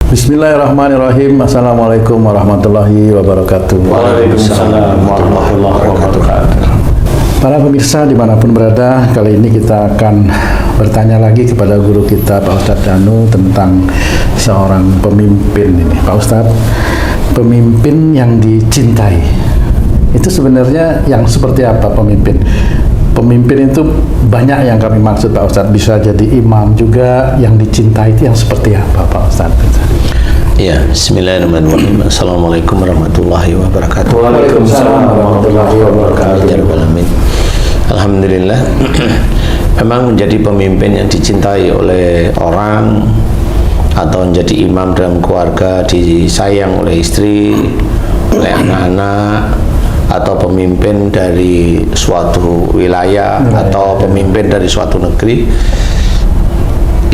Bismillahirrahmanirrahim. Assalamualaikum warahmatullahi wabarakatuh. Waalaikumsalam warahmatullahi wabarakatuh. Para pemirsa dimanapun berada, kali ini kita akan bertanya lagi kepada guru kita Pak Ustadz Danu tentang seorang pemimpin ini. Pak Ustadz, pemimpin yang dicintai itu sebenarnya yang seperti apa pemimpin? Pemimpin itu banyak yang kami maksud Pak Ustadz, bisa jadi imam juga. Yang dicintai itu yang seperti apa Pak Ustadz? Ya, bismillahirrahmanirrahim. Assalamualaikum warahmatullahi wabarakatuh. Waalaikumsalam warahmatullahi wabarakatuh. Alhamdulillah. Memang menjadi pemimpin yang dicintai oleh orang atau menjadi imam dalam keluarga, disayang oleh istri, oleh anak-anak, atau pemimpin dari suatu wilayah atau pemimpin dari suatu negeri,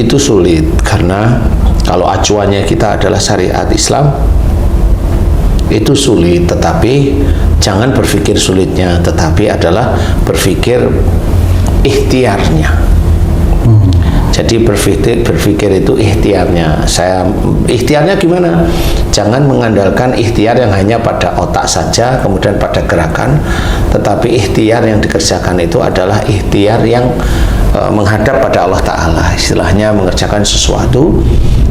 itu sulit. Karena kalau acuannya kita adalah syariat Islam, itu sulit. Tetapi jangan berpikir sulitnya, tetapi adalah berpikir ikhtiarnya. Jadi berpikir itu ikhtiarnya. Ikhtiarnya gimana? Jangan mengandalkan ikhtiar yang hanya pada otak saja, kemudian pada gerakan, tetapi ikhtiar yang dikerjakan itu adalah ikhtiar yang menghadap pada Allah Ta'ala. Istilahnya mengerjakan sesuatu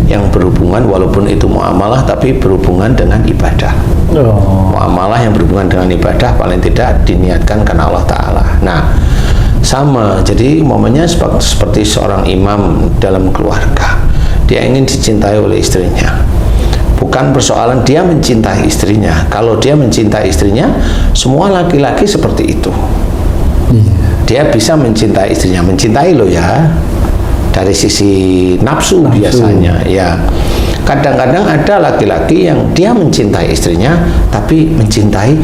yang berhubungan, walaupun itu muamalah, tapi berhubungan dengan ibadah. Muamalah yang berhubungan dengan ibadah paling tidak diniatkan karena Allah Ta'ala. Nah, sama, jadi momennya seperti seorang imam dalam keluarga. Dia ingin dicintai oleh istrinya. Bukan persoalan dia mencintai istrinya. Kalau dia mencintai istrinya, semua laki-laki seperti itu. Dia bisa mencintai istrinya, mencintai loh ya, dari sisi nafsu biasanya ya. Kadang-kadang ada laki-laki yang dia mencintai istrinya, tapi mencintai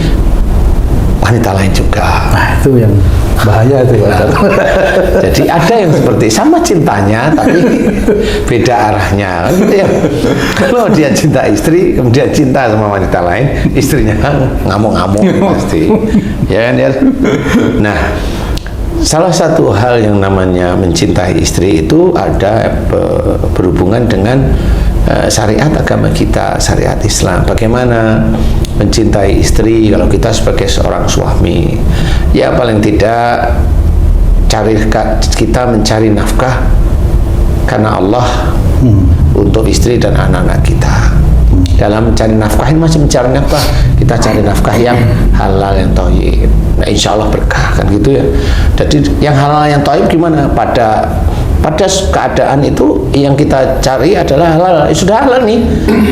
wanita lain juga. Nah, itu yang bahaya itu ya. Jadi ada yang seperti sama cintanya tapi beda arahnya gitu ya. Kalau dia cinta istri kemudian cinta sama wanita lain, istrinya ngamuk-ngamuk pasti ya kan ya. Nah, salah satu hal yang namanya mencintai istri itu ada berhubungan dengan syariat agama kita, syariat Islam. Bagaimana mencintai istri kalau kita sebagai seorang suami? Ya paling tidak kita mencari nafkah karena Allah untuk istri dan anak-anak kita. Dalam mencari nafkah ini masih mencari nafkah, kita cari nafkah yang halal, yang thayyib. Nah, insya Allah berkah kan gitu ya. Jadi yang halal yang thayyib gimana? Pada keadaan itu yang kita cari adalah halal. Sudah halal nih,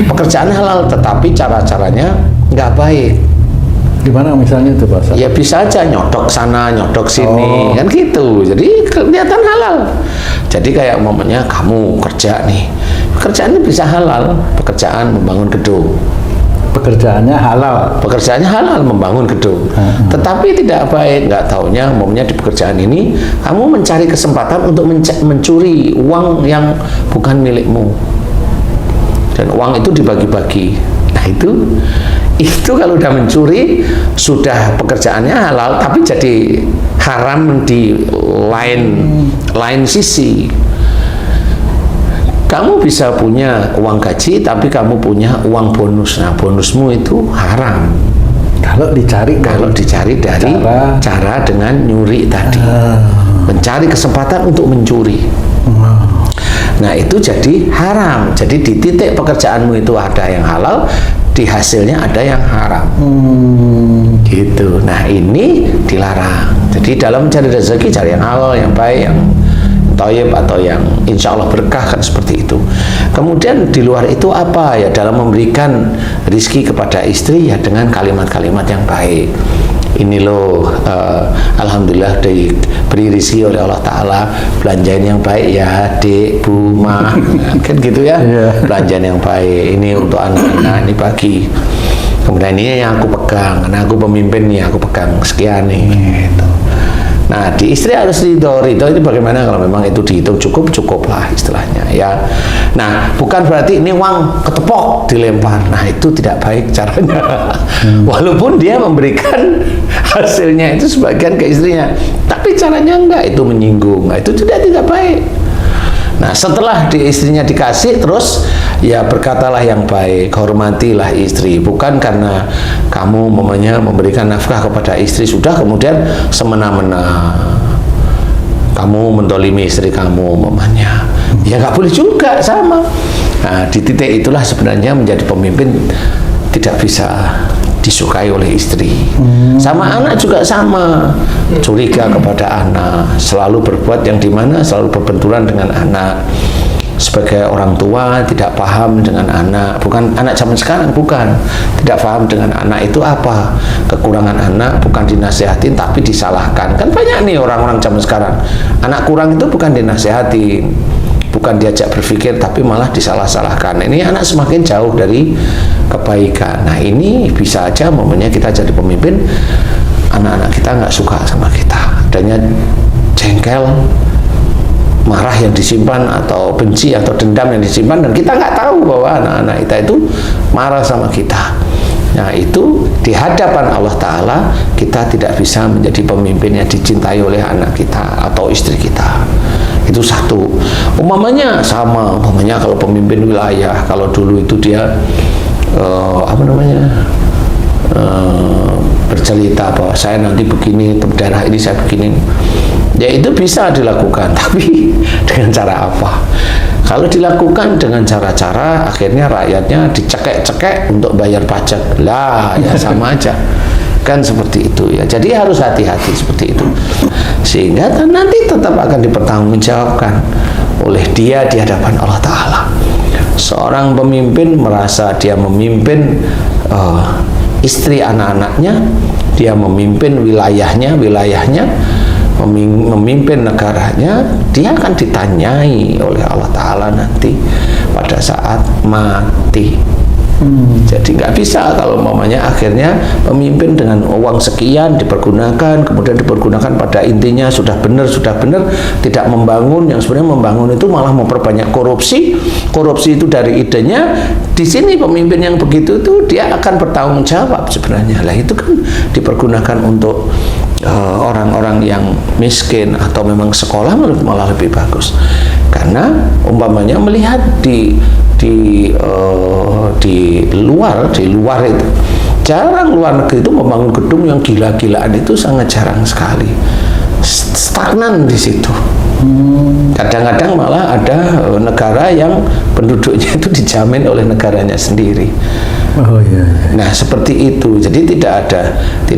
pekerjaan halal, tetapi cara-caranya nggak baik. Gimana misalnya itu Pak? Ya bisa aja nyodok sana, nyodok sini, kan gitu. Jadi kelihatan halal. Jadi kayak momennya kamu kerja nih, pekerjaannya bisa halal, pekerjaan membangun gedung. Pekerjaannya halal membangun gedung, tetapi tidak baik. Nggak taunya momennya di pekerjaan ini kamu mencari kesempatan untuk mencuri uang yang bukan milikmu, dan uang itu dibagi-bagi. Nah itu kalau udah mencuri, sudah pekerjaannya halal tapi jadi haram di lain sisi. Kamu bisa punya uang gaji tapi kamu punya uang bonus. Nah, bonusmu itu haram kalau dicari dari cara dengan nyuri tadi, mencari kesempatan untuk mencuri. Nah, itu jadi haram. Jadi di titik pekerjaanmu itu ada yang halal, di hasilnya ada yang haram. Gitu. Nah, ini dilarang. Jadi dalam mencari rezeki, cari yang halal, yang baik, yang thayyib, atau yang insya Allah berkah, kan seperti itu. Kemudian di luar itu apa ya, dalam memberikan rizki kepada istri ya dengan kalimat-kalimat yang baik. Ini loh, alhamdulillah diberi rizki oleh Allah Ta'ala, belanjain yang baik ya Dek, Bu, Ma, kan gitu ya. Belanjain yang baik, ini untuk anak-anak, ini bagi. Kemudian ini yang aku pegang, karena aku pemimpin nih, aku pegang sekian nih gitu. Nah, di istri harus ridho itu bagaimana? Kalau memang itu dihitung cukup lah istilahnya ya. Nah, bukan berarti ini uang ketepok dilempar. Nah, itu tidak baik caranya. Walaupun dia memberikan hasilnya itu sebagian ke istrinya, tapi caranya enggak, itu menyinggung. Nah, itu tidak baik. Nah, setelah istrinya dikasih, terus ya berkatalah yang baik, hormatilah istri. Bukan karena kamu memberikan nafkah kepada istri, sudah kemudian semena-mena kamu mendolimi istri kamu ya nggak boleh juga, sama. Nah, di titik itulah sebenarnya menjadi pemimpin tidak bisa disukai oleh istri. Sama anak juga sama, curiga kepada anak, selalu berbuat yang dimana selalu berbenturan dengan anak. Sebagai orang tua tidak paham dengan anak, bukan anak zaman sekarang, bukan tidak paham dengan anak itu apa, kekurangan anak bukan dinasihatin tapi disalahkan. Kan banyak nih orang-orang zaman sekarang, anak kurang itu bukan dinasehatin, bukan diajak berpikir, tapi malah disalah-salahkan. Ini anak semakin jauh dari kebaikan. Nah, ini bisa aja momennya kita jadi pemimpin, anak-anak kita nggak suka sama kita, adanya jengkel, marah yang disimpan, atau benci atau dendam yang disimpan, dan kita nggak tahu bahwa anak-anak kita itu marah sama kita. Nah, itu di hadapan Allah Ta'ala kita tidak bisa menjadi pemimpin yang dicintai oleh anak kita atau istri kita. Itu satu. Umpamanya sama, umpamanya kalau pemimpin wilayah, kalau dulu itu dia bercerita bahwa saya nanti begini, daerah ini saya begini, ya itu bisa dilakukan, tapi dengan cara apa? Kalau dilakukan dengan cara-cara akhirnya rakyatnya dicekek-cekek untuk bayar pajak, lah ya sama aja kan, seperti itu ya. Jadi harus hati-hati seperti itu, sehingga nanti tetap akan dipertanggungjawabkan oleh dia di hadapan Allah Ta'ala. Seorang pemimpin merasa dia memimpin istri anak-anaknya, dia memimpin wilayahnya, memimpin negaranya, dia akan ditanyai oleh Allah Ta'ala nanti pada saat mati. Jadi nggak bisa kalau mamanya akhirnya pemimpin dengan uang sekian dipergunakan, kemudian dipergunakan pada intinya sudah benar, tidak membangun. Yang sebenarnya membangun itu malah memperbanyak korupsi itu dari idenya. Di sini pemimpin yang begitu itu dia akan bertanggung jawab sebenarnya. Lah itu kan dipergunakan untuk orang-orang yang miskin atau memang sekolah malah lebih bagus, karena umpamanya melihat di luar itu jarang, luar negeri itu membangun gedung yang gila-gilaan, itu sangat jarang sekali, stagnan di situ. Kadang-kadang malah ada negara yang penduduknya itu dijamin oleh negaranya sendiri. Oh iya. Nah, seperti itu. Jadi tidak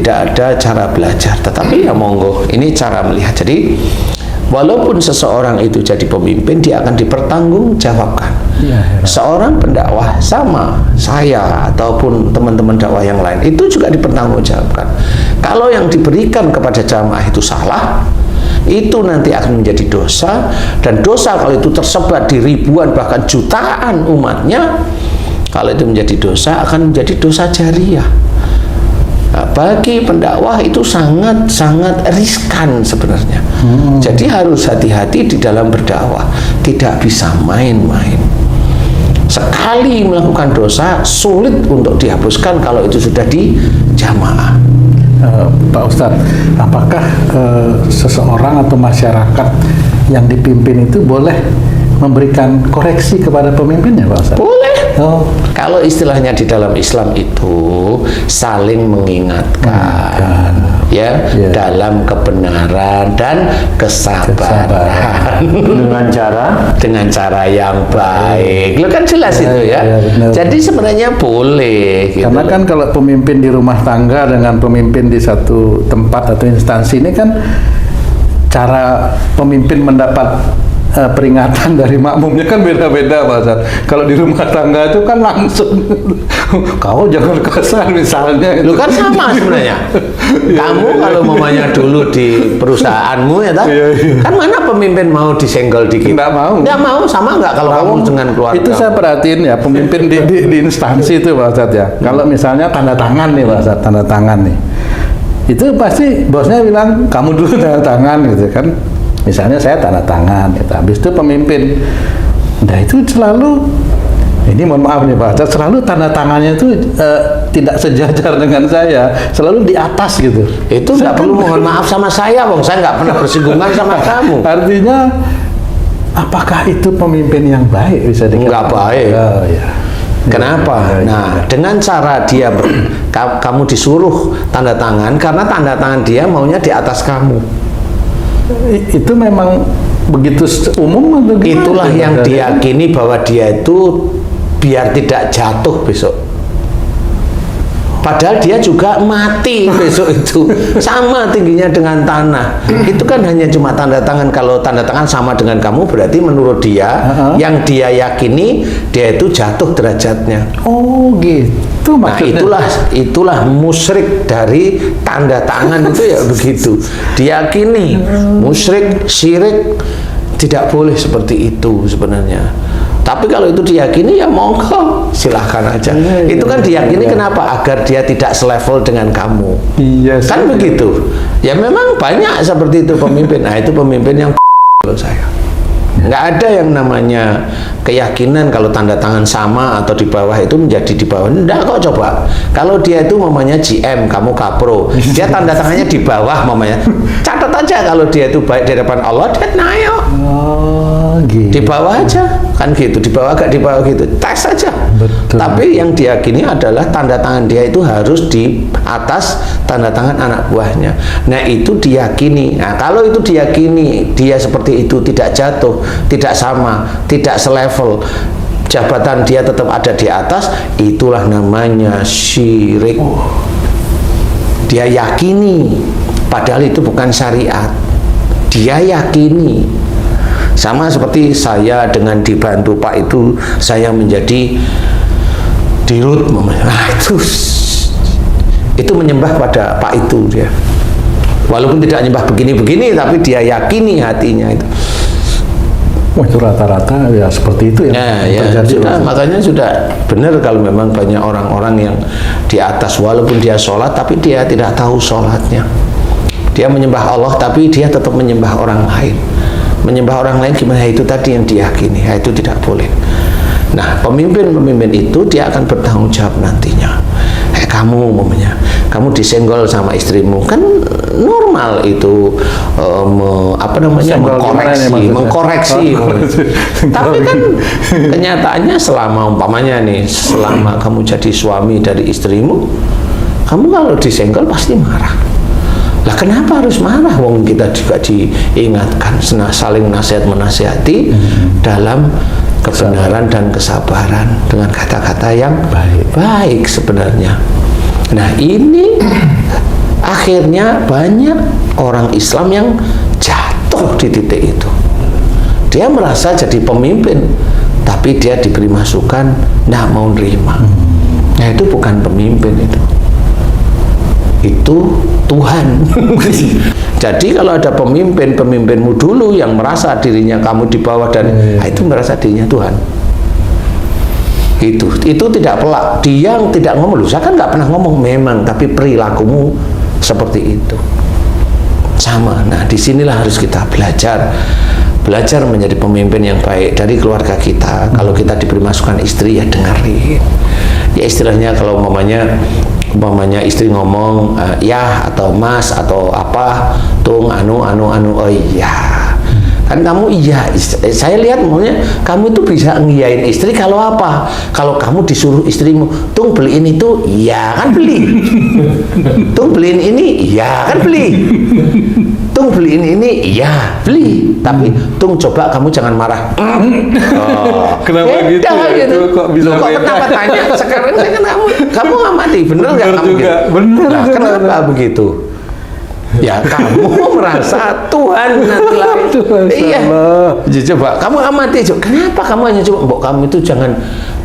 ada cara belajar, tetapi ya monggo, ini cara melihat. Jadi walaupun seseorang itu jadi pemimpin, dia akan dipertanggungjawabkan. Ya. Seorang pendakwah sama saya ataupun teman-teman dakwah yang lain itu juga dipertanggungjawabkan. Kalau yang diberikan kepada jamaah itu salah, itu nanti akan menjadi dosa, dan dosa kalau itu tersebar di ribuan bahkan jutaan umatnya, kalau itu menjadi dosa akan menjadi dosa jariah. Nah, bagi pendakwah itu sangat riskan sebenarnya. Jadi harus hati-hati di dalam berdakwah, tidak bisa main-main. Sekali melakukan dosa sulit untuk dihapuskan kalau itu sudah di jamaah. Pak Ustadz, apakah seseorang atau masyarakat yang dipimpin itu boleh memberikan koreksi kepada pemimpinnya, Pak Ustadz? Boleh. Oh. Kalau istilahnya di dalam Islam itu saling mengingatkan, ya, dalam kebenaran dan kesabaran. dengan cara yang baik. Lo kan jelas itu ya. Benar. Jadi sebenarnya boleh. Gitu. Karena kan kalau pemimpin di rumah tangga dengan pemimpin di satu tempat atau instansi ini kan cara pemimpin mendapat peringatan dari makmumnya kan beda-beda, Pak Ustadz. Kalau di rumah tangga itu kan langsung kau jangan kasar misalnya. Lu kan sama sebenarnya. Kamu kalau mamanya dulu di perusahaanmu ya tak? Kan mana pemimpin mau disenggol dikit? Nggak mau. Nggak mau, sama nggak kalau kamu dengan keluarga? Itu saya perhatiin ya, pemimpin di instansi itu, Pak Ustadz ya. Kalau misalnya tanda tangan nih, Pak Ustadz, tanda tangan nih. Itu pasti bosnya bilang, kamu dulu tanda tangan gitu kan. Misalnya saya tanda tangan, gitu. Habis itu pemimpin, nah itu selalu, ini mohon maaf nih Pak, selalu tanda tangannya itu tidak sejajar dengan saya, selalu di atas gitu. Itu nggak perlu mohon maaf sama saya, Bang. Saya nggak pernah bersinggungan sama kamu. Artinya apakah itu pemimpin yang baik bisa dikatakan? Enggak baik. Oh, ya. Kenapa? Nah, dengan cara dia kamu disuruh tanda tangan, karena tanda tangan dia maunya di atas kamu. Itu memang begitu umum atau gimana? Itulah yang diyakini bahwa dia itu biar tidak jatuh besok. Padahal dia juga mati besok itu, sama tingginya dengan tanah. Itu kan hanya cuma tanda tangan. Kalau tanda tangan sama dengan kamu, berarti menurut dia, yang dia yakini dia itu jatuh derajatnya. Oh gitu maksudnya. Nah itulah musyrik dari tanda tangan itu ya begitu. Diyakini musyrik, syirik tidak boleh seperti itu sebenarnya. Tapi kalau itu diyakini ya monggo, silahkan aja. Itu kan diyakini kenapa? Agar dia tidak selevel dengan kamu. Iya. Kan begitu. Ya memang banyak seperti itu pemimpin. Nah itu pemimpin yang kalau saya. Nggak ada yang namanya keyakinan kalau tanda tangan sama atau di bawah itu menjadi di bawah. Nggak kok coba. Kalau dia itu mamanya GM, kamu kapro, dia tanda tangannya di bawah mamanya. Catat aja kalau dia itu baik di hadapan Allah, dia naik. Oh gitu. Di bawah aja, kan gitu. Di bawah agak di bawah gitu. Tes aja. Betul. Tapi yang diyakini adalah tanda tangan dia itu harus di atas tanda tangan anak buahnya. Nah itu diyakini. Nah kalau itu diyakini dia seperti itu, tidak jatuh, tidak sama, tidak selevel, jabatan dia tetap ada di atas, itulah namanya syirik. Dia yakini, padahal itu bukan syariat. Dia yakini. Sama seperti saya dengan dibantu Pak itu, saya menjadi dirut. Nah itu menyembah pada Pak itu dia. Walaupun tidak menyembah begini-begini, tapi dia yakini hatinya itu. Wah itu rata-rata ya seperti itu ya sudah, makanya sudah benar kalau memang banyak orang-orang yang di atas walaupun dia sholat tapi dia tidak tahu sholatnya. Dia menyembah Allah tapi dia tetap menyembah orang lain. Menyembah orang lain gimana? Itu tadi yang diyakini. Ya, itu tidak boleh. Nah pemimpin-pemimpin itu dia akan bertanggung jawab nantinya. Kamu umumnya, kamu disenggol sama istrimu kan normal itu mengkoreksi. Tapi kan kenyataannya selama umpamanya nih, selama kamu jadi suami dari istrimu, kamu kalau disenggol pasti marah. Lah kenapa harus marah? Wong kita juga diingatkan saling nasihat menasihati dalam kebenaran dan kesabaran dengan kata-kata yang baik sebenarnya. Nah ini akhirnya banyak orang Islam yang jatuh di titik itu. Dia merasa jadi pemimpin tapi dia diberi masukan nggak mau nerima. Nah itu bukan pemimpin itu Tuhan. Jadi kalau ada pemimpinmu dulu yang merasa dirinya kamu di bawah dan itu merasa dirinya Tuhan. Itu tidak pelak. Dia yang tidak ngomong, saya kan nggak pernah ngomong memang, tapi perilakumu seperti itu. Sama. Nah, disinilah harus kita belajar menjadi pemimpin yang baik dari keluarga kita. Kalau kita diberi masukan istri ya dengarin. Ya istilahnya kalau umpamanya istri ngomong ya atau mas atau apa tung anu oh iya kan kamu iya. Saya lihat maunya kamu itu bisa ngiyain istri kalau apa, kalau kamu disuruh istrimu tung beliin itu iya kan beli, tung beliin ini iya kan beli, tung beliin ini iya beli, tapi tung coba kamu jangan marah. Kenapa gitu? Kok bisa kenapa tanya sekarang saya kan kamu ngamati bener nggak kamu juga gitu? bener. Nah, kenapa begitu? Ya kamu merasa Tuhan nanti lain. Iya. Coba kamu amati, coba kenapa kamu hanya coba mbok kamu itu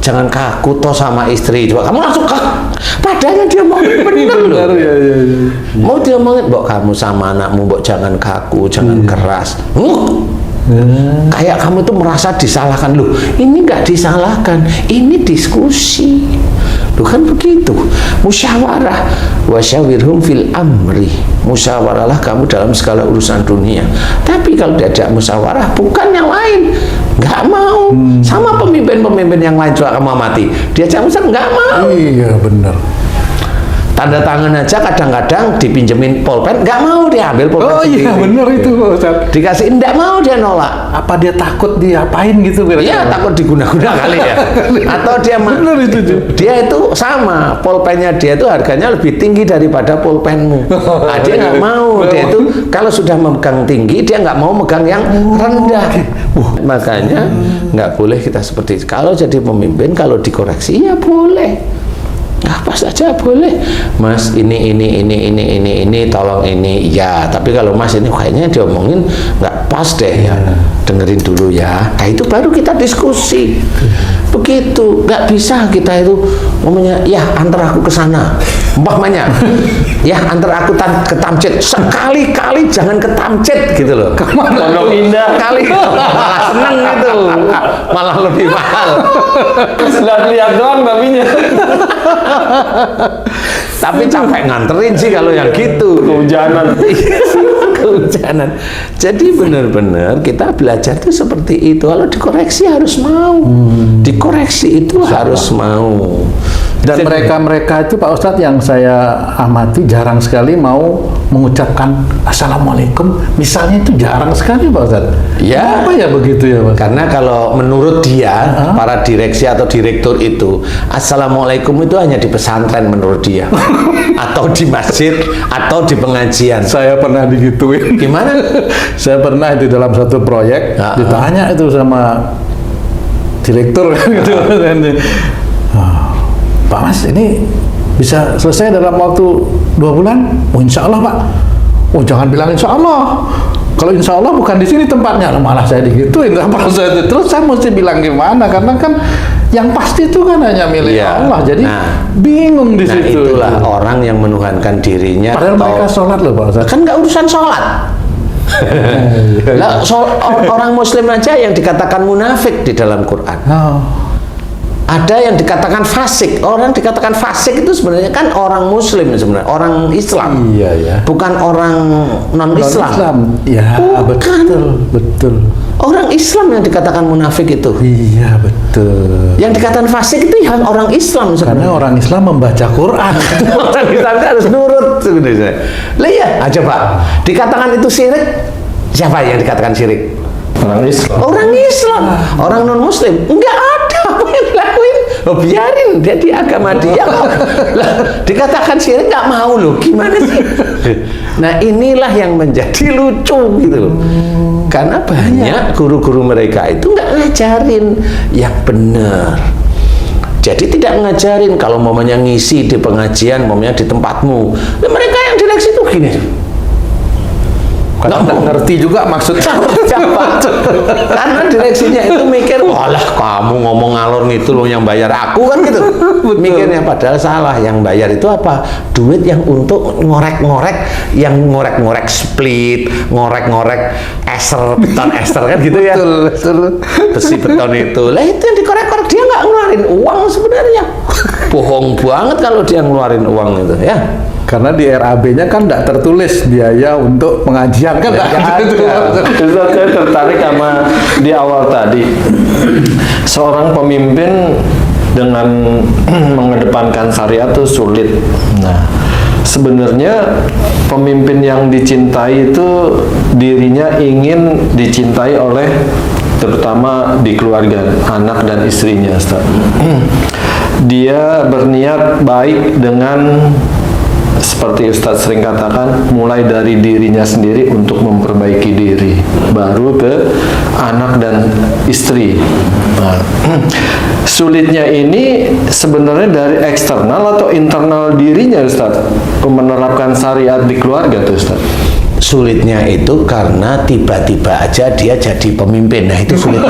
jangan kaku toh sama istri. Coba kamu langsung padahal dia mau bener loh. Mau dia mau mbok kamu sama anakmu mbok jangan kaku, jangan keras. Kayak kamu itu merasa disalahkan loh. Ini nggak disalahkan, ini diskusi. Bukan begitu. Musyawarah, wasyawirhum fil amri. Musyawarahlah kamu dalam segala urusan dunia. Tapi kalau diajak musyawarah bukan yang lain, nggak mau. Sama pemimpin-pemimpin yang lain juga kamu amati. Diajak musyawarah nggak mau. Iya benar. Tanda tangan aja kadang-kadang dipinjemin pulpen, nggak mau dia ambil pulpen Oh sendiri. iya bener itu Pak Ustadz. Dikasih, nggak mau dia nolak. Apa dia takut diapain gitu? Iya, takut diguna-guna kali ya. Atau dia Bener itu. dia itu sama, pulpennya dia itu harganya lebih tinggi daripada pulpenmu. Nah, dia nggak mau, dia itu kalau sudah memegang tinggi, dia nggak mau megang yang rendah. Makanya nggak boleh kita seperti itu. Kalau jadi pemimpin, kalau dikoreksi ya boleh. Apa saja boleh, Mas, ini, tolong ini, ya. Tapi kalau Mas ini kayaknya diomongin nggak pas deh, ya. Dengerin dulu ya. Nah itu baru kita diskusi. Begitu, nggak bisa kita itu ngomongnya, ya antar aku ke sana. Umpamanya, ya antar aku ke Tamcet. Sekali-kali jangan ke Tamcet gitu loh. Pondok Indah. Kali malah seneng gitu, malah lebih mahal. Lihat doang babinya. Tapi capek nganterin sih kalau yang gitu. Kehujanan. Kehujanan. Jadi benar-benar kita belajar itu seperti itu. Kalau dikoreksi harus mau. Dikoreksi itu harus mau. Dan mereka-mereka itu Pak Ustadz yang saya amati jarang sekali mau mengucapkan Assalamualaikum. Misalnya itu jarang sekali Pak Ustadz. Ya. Kenapa ya begitu ya Pak? Karena kalau menurut dia, para direksi atau direktur itu, Assalamualaikum itu hanya di pesantren menurut dia. Atau di masjid, atau di pengajian. Saya pernah digituin. Gimana? Saya pernah itu dalam satu proyek ditanya itu sama direktur gitu. Pak Mas, ini bisa selesai dalam waktu 2 bulan? Oh insya Allah Pak. Oh jangan bilang insya Allah. Kalau insya Allah bukan di sini tempatnya, malah saya digituin. Terus saya mesti bilang gimana? Karena kan yang pasti itu kan hanya milik Allah. Jadi bingung di situ. Itulah orang yang menuhankan dirinya. Padahal mereka sholat loh Pak Ustadz. Kan nggak urusan sholat. Lah, orang Muslim aja yang dikatakan munafik di dalam Quran. Ada yang dikatakan fasik. Orang dikatakan fasik itu sebenarnya kan orang Muslim sebenarnya, orang Islam. Iya ya. Bukan orang non-Islam. Ya, bukan. Betul. Orang Islam yang dikatakan munafik itu. Iya, betul. Yang dikatakan fasik itu yang orang Islam sebenarnya. Karena orang Islam membaca Quran. Orang Islam harus nurut sebenarnya. Lah iya, coba dikatakan itu syirik. Siapa yang dikatakan syirik? Orang Islam. Orang Islam. Orang non-Muslim enggak ada apa yang dilakuin. Oh, biarin dia di agama dia. Lah, dikatakan syirik nggak mau loh. Gimana sih? Nah, inilah yang menjadi lucu gitu loh. Karena banyak guru-guru mereka itu nggak ngajarin yang benar. Jadi tidak ngajarin kalau mamanya ngisi di pengajian, mamanya di tempatmu. Nah, mereka yang direksi itu gini. Karena nggak ngerti juga maksudnya. Karena direksinya itu mikir, walah kamu ngomong ngalor ngidul yang bayar aku kan gitu. Mikirnya padahal salah. Yang bayar itu apa? Duit yang untuk ngorek-ngorek, yang ngorek-ngorek split, ngorek-ngorek beton ester kan gitu ya. Betul. Besi beton itu. Lah itu yang dikorek-korek, dia nggak ngeluarin uang sebenarnya. Bohong banget kalau dia ngeluarin uang itu ya. Karena di RAB-nya kan tidak tertulis biaya untuk pengajian kan nggak ada. Ustaz, saya tertarik sama di awal tadi. Seorang pemimpin dengan mengedepankan syariat itu sulit. Nah, sebenarnya pemimpin yang dicintai itu dirinya ingin dicintai oleh terutama di keluarga, anak dan istrinya, Ustaz. Dia berniat baik dengan seperti Ustadz sering katakan, mulai dari dirinya sendiri untuk memperbaiki diri, baru ke anak dan istri. Nah, sulitnya ini sebenarnya dari eksternal atau internal dirinya, Ustadz, menerapkan syariat di keluarga tuh, Ustadz. Sulitnya itu karena tiba-tiba aja dia jadi pemimpin. Nah itu sulit.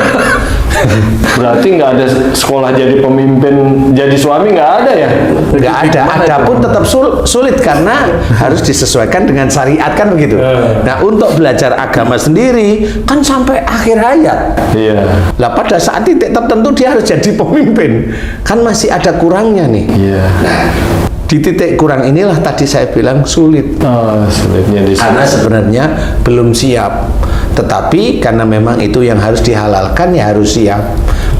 Berarti nggak ada sekolah jadi pemimpin, jadi suami nggak ada ya? Nggak ada. Ada pun tetap sulit karena harus disesuaikan dengan syariat kan begitu. Nah untuk belajar agama sendiri kan sampai akhir hayat. Iya. Lah pada saat titik tertentu dia harus jadi pemimpin. Kan masih ada kurangnya nih. Iya. Di titik kurang inilah tadi saya bilang sulit. Sulitnya di situ. Karena sebenarnya belum siap. Tetapi karena memang itu yang harus dihalalkan, ya harus siap.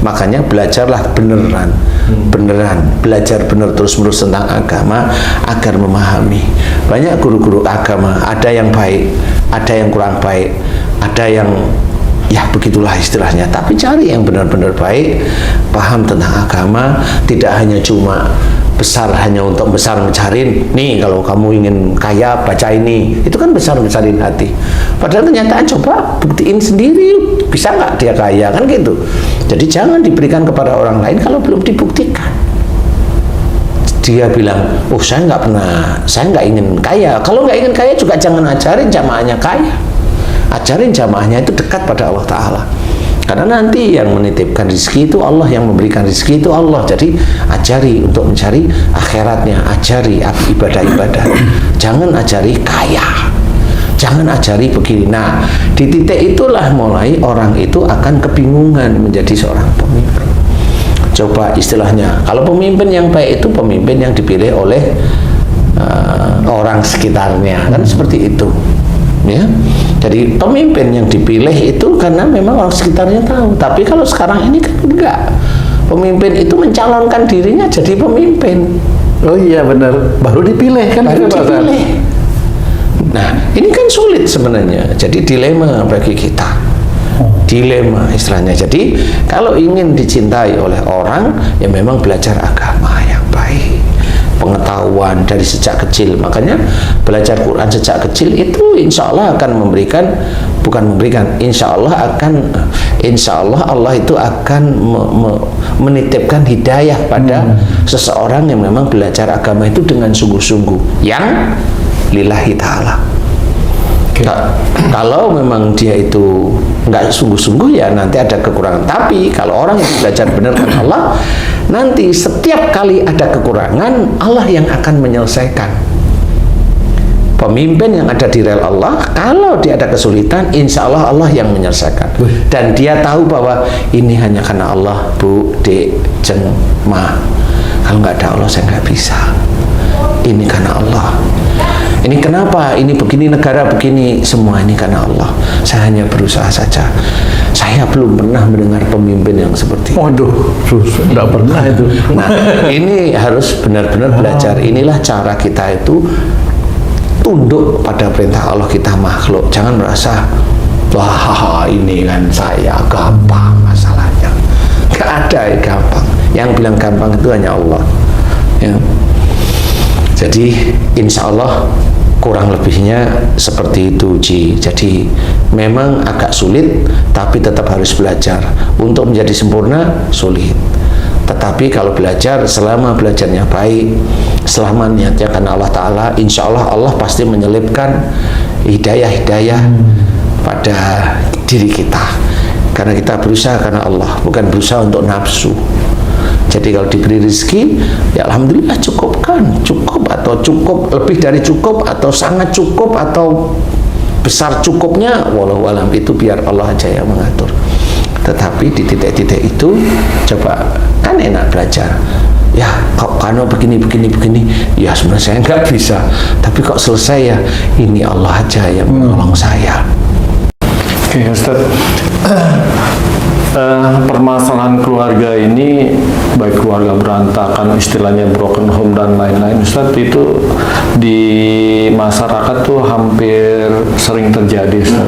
Makanya belajarlah beneran. Beneran. Belajar bener terus-menerus tentang agama agar memahami. Banyak guru-guru agama, ada yang baik, ada yang kurang baik, ada yang ya begitulah istilahnya. Tapi cari yang benar-benar baik, paham tentang agama, tidak hanya cuma besar hanya untuk besar mecarin. Nih kalau kamu ingin kaya baca ini, itu kan besar mecarin hati. Padahal kenyataan coba buktiin sendiri, bisa nggak dia kaya, kan gitu. Jadi jangan diberikan kepada orang lain kalau belum dibuktikan. Dia bilang, oh saya nggak ingin kaya. Kalau nggak ingin kaya juga jangan ajarin jamaahnya kaya. Ajarin jamaahnya itu dekat pada Allah Ta'ala. Karena nanti yang menitipkan rezeki itu Allah, yang memberikan rezeki itu Allah. Jadi ajari untuk mencari akhiratnya, ajari ibadah-ibadah. Jangan ajari kaya, jangan ajari begini. Nah, di titik itulah mulai orang itu akan kebingungan menjadi seorang pemimpin. Coba istilahnya, kalau pemimpin yang baik itu pemimpin yang dipilih oleh orang sekitarnya, kan seperti itu. Ya, jadi pemimpin yang dipilih itu karena memang orang sekitarnya tahu. Tapi kalau sekarang ini kan enggak. Pemimpin itu mencalonkan dirinya jadi pemimpin. Oh iya benar, baru dipilih kan? Baru dipilih. Nah, ini kan sulit sebenarnya. Jadi dilema bagi kita. Dilema istilahnya. Jadi kalau ingin dicintai oleh orang, ya memang belajar agama yang baik. Pengetahuan dari sejak kecil. Makanya belajar Quran sejak kecil itu insya Allah akan insya Allah Allah itu akan menitipkan hidayah pada seseorang yang memang belajar agama itu dengan sungguh-sungguh, yang lillahi ta'ala. Kalau memang dia itu nggak sungguh-sungguh, ya nanti ada kekurangan. Tapi kalau orang itu belajar benar dengan Allah, nanti setiap kali ada kekurangan, Allah yang akan menyelesaikan. Pemimpin yang ada di rel Allah, kalau dia ada kesulitan, insya Allah Allah yang menyelesaikan. Dan dia tahu bahwa ini hanya karena Allah, Bu, Dek, Jeng, Ma. Kalau nggak ada Allah, saya nggak bisa. Ini karena Allah. Ini kenapa? Ini begini, negara begini, semua ini karena Allah. Saya hanya berusaha saja. Saya belum pernah mendengar pemimpin yang seperti itu. Waduh, tidak pernah itu. Nah, ini harus benar-benar belajar. Inilah cara kita itu tunduk pada perintah Allah, kita makhluk. Jangan merasa, wah ini kan saya gampang masalahnya. Gak ada yang gampang. Yang bilang gampang itu hanya Allah. Ya. Jadi insya Allah kurang lebihnya seperti itu, Ji. Jadi memang agak sulit, tapi tetap harus belajar. Untuk menjadi sempurna sulit. Tetapi kalau belajar, selama belajarnya baik, selama niatnya karena Allah Ta'ala, insya Allah Allah pasti menyelipkan hidayah-hidayah pada diri kita. Karena kita berusaha karena Allah, bukan berusaha untuk nafsu. Jadi kalau diberi rezeki, ya alhamdulillah cukupkan, cukup atau cukup, lebih dari cukup atau sangat cukup atau besar cukupnya, walau alam itu biar Allah aja yang mengatur. Tetapi di titik-titik itu coba, kan enak belajar. Ya kok karena begini, ya sebenarnya saya nggak bisa. Tapi kok selesai ya, ini Allah aja yang menolong saya. Oke, Ustaz. Permasalahan keluarga ini, baik keluarga berantakan, istilahnya broken home dan lain-lain, Ustaz, itu di masyarakat tuh hampir sering terjadi, Ustaz.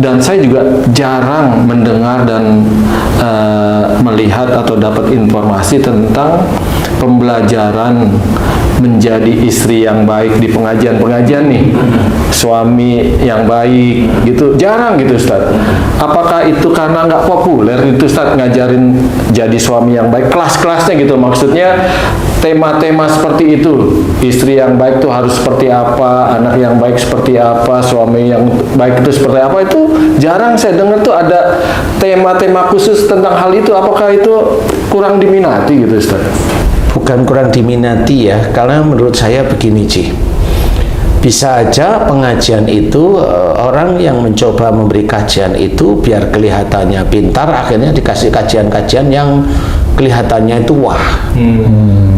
Dan saya juga jarang mendengar dan melihat atau dapat informasi tentang pembelajaran menjadi istri yang baik di pengajian-pengajian nih, suami yang baik gitu, jarang gitu, Ustaz. Apakah itu karena nggak populer itu, Ustaz, ngajarin jadi suami yang baik, kelas-kelasnya gitu, maksudnya tema-tema seperti itu, istri yang baik itu harus seperti apa, anak yang baik seperti apa, suami yang baik itu seperti apa, itu jarang saya dengar tuh ada tema-tema khusus tentang hal itu. Apakah itu kurang diminati gitu, Ustaz? Bukan kurang diminati ya, karena menurut saya begini, Ci. Bisa aja pengajian itu orang yang mencoba memberi kajian itu biar kelihatannya pintar, akhirnya dikasih kajian-kajian yang kelihatannya itu wah.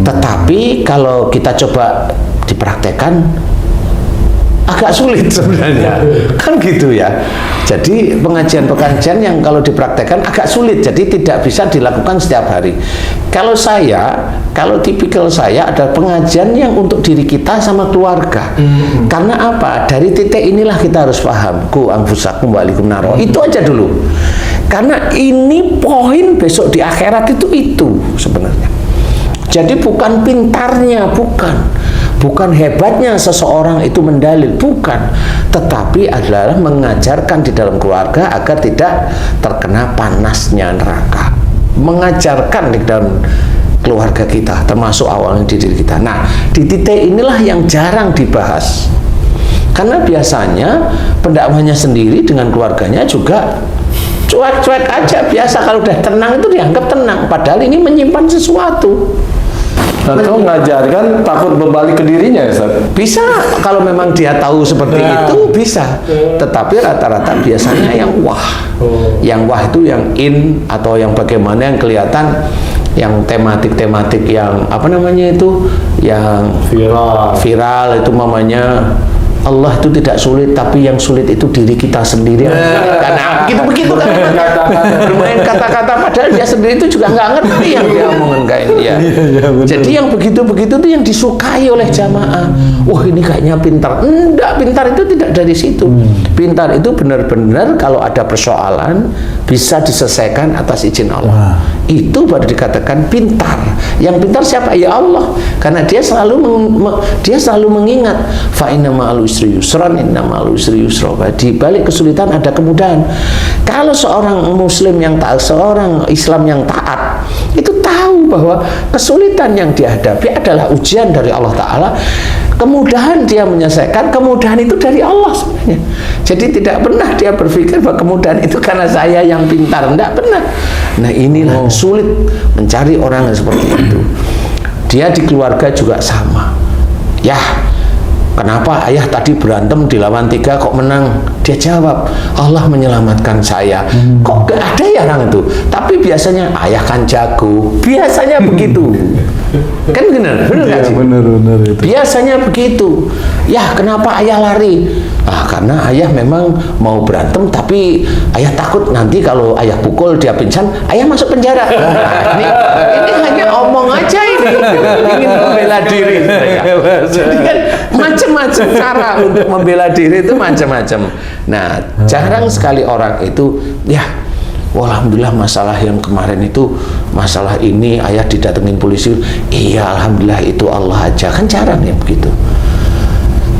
Tetapi kalau kita coba dipraktekkan agak sulit sebenarnya, kan gitu ya. Jadi pengajian-pengajian yang kalau dipraktekkan agak sulit, jadi tidak bisa dilakukan setiap hari. Kalau tipikal saya ada pengajian yang untuk diri kita sama keluarga. Karena apa? Dari titik inilah kita harus paham. Ku anfusakum wa alikum naro. Itu aja dulu. Karena ini poin besok di akhirat itu sebenarnya. Jadi bukan pintarnya, bukan hebatnya seseorang itu mendalil, bukan, tetapi adalah mengajarkan di dalam keluarga agar tidak terkena panasnya neraka, mengajarkan di dalam keluarga kita, termasuk awalnya di diri kita. Nah, di titik inilah yang jarang dibahas, karena biasanya pendakwahnya sendiri dengan keluarganya juga cuek-cuek aja, biasa. Kalau udah tenang itu dianggap tenang, padahal ini menyimpan sesuatu. Atau ngajarkan takut berbalik ke dirinya ya, Ustaz? Bisa, kalau memang dia tahu seperti itu bisa. Tetapi rata-rata biasanya yang wah. Yang wah itu yang in, atau yang bagaimana yang kelihatan, yang tematik-tematik yang apa namanya itu, yang viral itu mamanya Allah itu tidak sulit, tapi yang sulit itu diri kita sendiri. Karena begitu kan, bermain kata-kata, padahal dia sendiri itu juga nggak ngerti yang dia omongin kayak dia. Jadi yang begitu-begitu itu yang disukai oleh jamaah. Wah, ini kayaknya pintar. Enggak, pintar itu tidak dari situ. Pintar itu benar-benar kalau ada persoalan bisa diselesaikan atas izin Allah. Itu baru dikatakan pintar. Yang pintar siapa? Ya Allah. Karena dia selalu mengingat fa inna ma'al usri yusran, inna ma'al usri yusra. Di balik kesulitan ada kemudahan. Kalau seorang muslim yang taat, seorang Islam yang taat, itu tahu bahwa kesulitan yang dihadapi adalah ujian dari Allah Ta'ala. Kemudahan dia menyelesaikan, kemudahan itu dari Allah sebenarnya. Jadi tidak pernah dia berpikir bahwa kemudahan itu karena saya yang pintar. Tidak pernah. Nah, inilah sulit mencari orang yang seperti itu. Dia di keluarga juga sama. Ya, kenapa ayah tadi berantem di lawan 3 kok menang? Dia jawab, Allah menyelamatkan saya. Kok gak ada ya orang itu? Tapi biasanya ayah kan jago. Biasanya begitu. Kan benar gak sih? Benar itu. Biasanya begitu. Ya, kenapa ayah lari? Karena ayah memang mau berantem, tapi ayah takut nanti kalau ayah pukul dia pingsan, ayah masuk penjara. Nah, ini hanya omong aja ini. Ingin membela diri. Jadi kan macam-macam cara untuk membela diri itu macam-macam. Nah, jarang sekali orang itu, ya, alhamdulillah masalah yang kemarin itu, masalah ini ayah didatengin polisi. Iya, alhamdulillah itu Allah aja. Kan jarang ya begitu.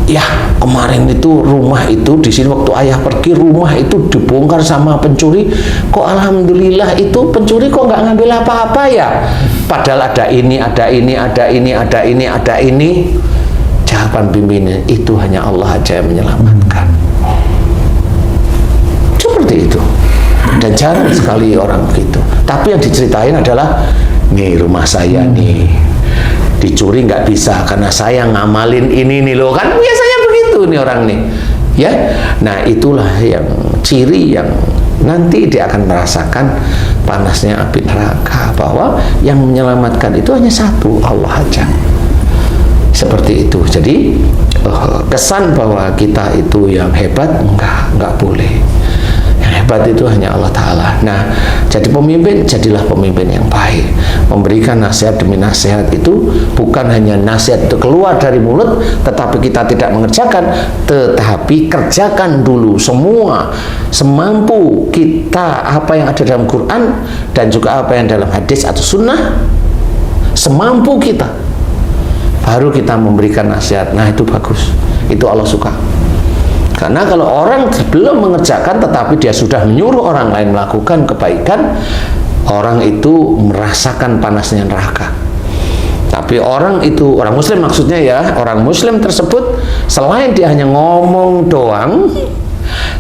Ya, kemarin itu rumah itu di sini waktu ayah pergi, rumah itu dibongkar sama pencuri. Kok alhamdulillah itu pencuri kok nggak ngambil apa-apa ya? Padahal ada ini, ada ini, ada ini, ada ini, ada ini. Jawaban pimpinan itu hanya Allah aja yang menyelamatkan. Seperti itu. Dan jarang sekali orang begitu. Tapi yang diceritain adalah, nih rumah saya nih dicuri nggak bisa karena saya ngamalin ini nih loh, kan biasanya begitu nih orang nih, ya. Nah, itulah yang ciri yang nanti dia akan merasakan panasnya api neraka, bahwa yang menyelamatkan itu hanya satu, Allah aja. Seperti itu. Jadi kesan bahwa kita itu yang hebat, enggak boleh. Yang hebat itu hanya Allah Ta'ala. Nah, jadi pemimpin, jadilah pemimpin yang baik. Memberikan nasihat demi nasihat itu bukan hanya nasihat itu keluar dari mulut, tetapi kita tidak mengerjakan, tetapi kerjakan dulu semua semampu kita, apa yang ada dalam Quran dan juga apa yang dalam hadis atau sunnah, semampu kita. Baru kita memberikan nasihat. Nah, itu bagus. Itu Allah suka. Karena kalau orang belum mengerjakan tetapi dia sudah menyuruh orang lain melakukan kebaikan, orang itu merasakan panasnya neraka. Tapi orang itu, orang muslim maksudnya ya, orang muslim tersebut selain dia hanya ngomong doang,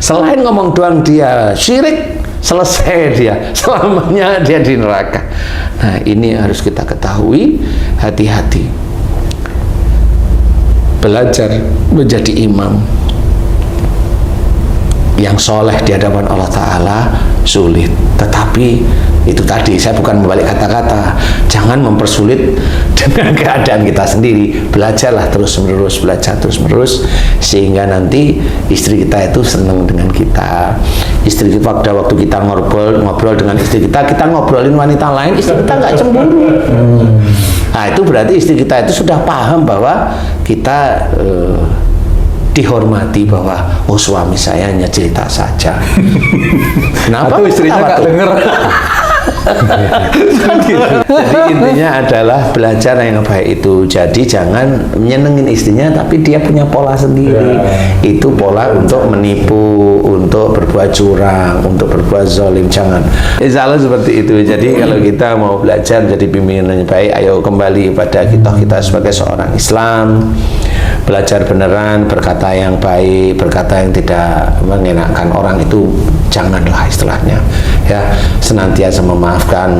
selain ngomong doang dia syirik, selesai dia, selamanya dia di neraka. Nah, ini harus kita ketahui, hati-hati. Belajar menjadi imam yang soleh di hadapan Allah Ta'ala sulit. Tetapi itu tadi, saya bukan membalik kata-kata, jangan mempersulit dengan keadaan kita sendiri. Belajarlah terus-menerus, belajar terus-menerus, sehingga nanti istri kita itu senang dengan kita. Istri kita, pada waktu kita ngobrol dengan istri kita ngobrolin wanita lain, istri kita nggak cemburu. Nah, itu berarti istri kita itu sudah paham bahwa kita dihormati, bahwa oh suami saya hanya cerita saja. Kenapa? Atau istrinya nggak denger. Jadi intinya adalah belajar yang baik itu. Jadi jangan menyenengin istrinya, tapi dia punya pola sendiri. Itu pola untuk menipu, untuk berbuat curang, untuk berbuat zalim. Jangan. Insya Allah seperti itu. Jadi kalau kita mau belajar jadi pimpinan yang baik, ayo kembali pada kita sebagai seorang Islam. Belajar beneran, berkata yang baik, berkata yang tidak mengenakan orang, itu janganlah istilahnya. Ya, senantiasa memaafkan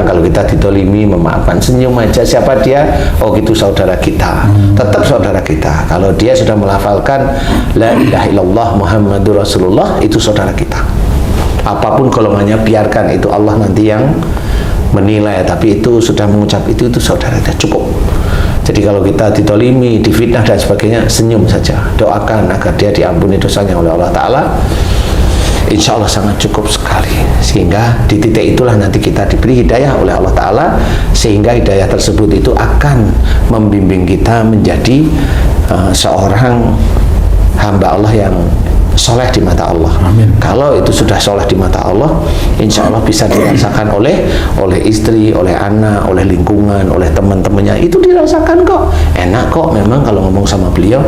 kalau kita ditolimi, memaafkan, senyum aja. Siapa dia? Oh, itu saudara kita, tetap saudara kita. Kalau dia sudah melafalkan la ilaha illallah Muhammadur Rasulullah, itu saudara kita. Apapun golongannya, biarkan, itu Allah nanti yang menilai. Tapi itu sudah mengucap itu saudara kita, cukup. Jadi kalau kita ditolimi, difitnah dan sebagainya, senyum saja, doakan agar dia diampuni dosanya oleh Allah Ta'ala. Insya Allah sangat cukup sekali. Sehingga di titik itulah nanti kita diberi hidayah oleh Allah Ta'ala, sehingga hidayah tersebut itu akan membimbing kita menjadi seorang hamba Allah yang soleh di mata Allah. Amin. Kalau itu sudah soleh di mata Allah, insya Allah bisa dirasakan oleh istri, oleh anak, oleh lingkungan, oleh teman-temannya. Itu dirasakan kok. Enak kok memang kalau ngomong sama beliau.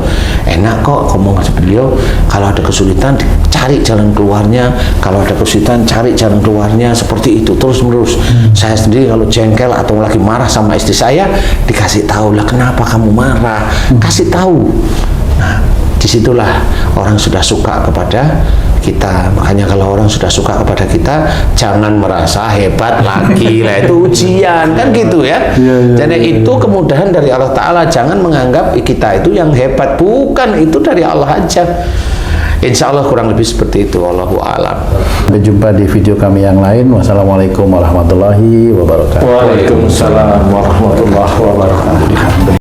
Enak kok ngomong sama beliau. Kalau ada kesulitan, cari jalan keluarnya. Kalau ada kesulitan, cari jalan keluarnya. Seperti itu terus menerus. Saya sendiri kalau jengkel atau lagi marah sama istri saya, dikasih tahu, lah kenapa kamu marah? Kasih tahu. Nah, disitulah orang sudah suka kepada kita. Makanya kalau orang sudah suka kepada kita, jangan merasa hebat lagi. Lah itu ujian, kan gitu ya. Jadi itu kemudahan dari Allah Ta'ala. Jangan menganggap kita itu yang hebat. Bukan, itu dari Allah aja. Insya Allah kurang lebih seperti itu. Wallahu a'lam. Sampai jumpa di video kami yang lain. Wassalamualaikum warahmatullahi wabarakatuh. Waalaikumsalam warahmatullahi wabarakatuh.